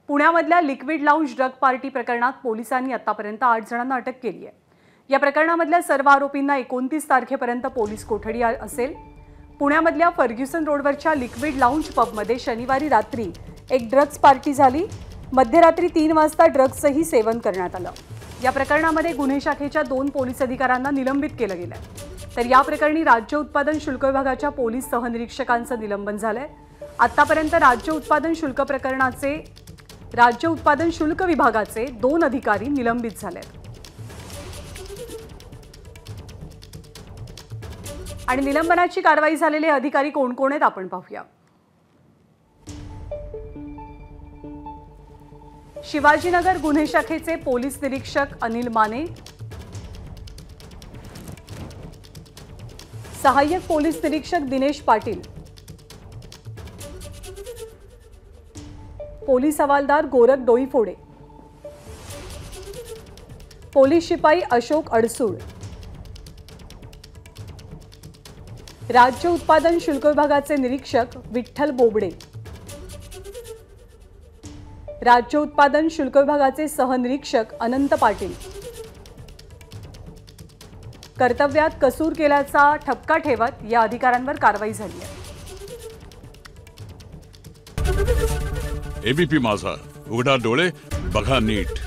पुण्यामधल्या liquid lounge drug party प्रकरणात पोलिसांनी आतापर्यंत 8 जणांना अटक केली आहे। या प्रकरणामधल्या सर्व आरोपींना 29 तारखेपर्यंत पोलीस कोठडी असेल। पुण्यामधल्या फर्ग्युसन रोडवरच्या लिक्विड लाऊंज पबमध्ये शनिवारी रात्री एक ड्रग्स पार्टी झाली। मध्यरात्री 3 वाजता ड्रग्सही सेवन करण्यात आलं। या प्रकरणामध्ये गुन्हे शाखेच्या 2 पोलीस अधिकाऱ्यांना निलंबित केलं गेलंय। तर या प्रकरणी राज्य उत्पादन शुल्क विभागाच्या पोलीस सहनिरीक्षकांचं निलंबन झालंय। आतापर्यंत राज्य उत्पादन शुल्क विभागाचे 2 अधिकारी निलंबित झालेत। आणि निलंबनाची कारवाई झालेले अधिकारी कोण कोण आहेत आपण पाहूया। शिवाजीनगर गुन्हे शाखेचे पोलीस निरीक्षक अनिल माने, सहाय्यक पोलीस निरीक्षक दिनेश पाटील, पोलीस हवालदार गोरख डोईफोडे, पोलीस शिपाई अशोक अडसूळ, राज्य उत्पादन शुल्क विभागाचे निरीक्षक विठ्ठल बोबडे, राज्य उत्पादन शुल्क विभागाचे सहनिरीक्षक अनंत पाटील, कर्तव्यात कसूर केल्याचा ठपका ठेवत या अधिकाऱ्यांवर कारवाई झाली आहे। एबीपी माझा, उघडा डोळे बघा नीट।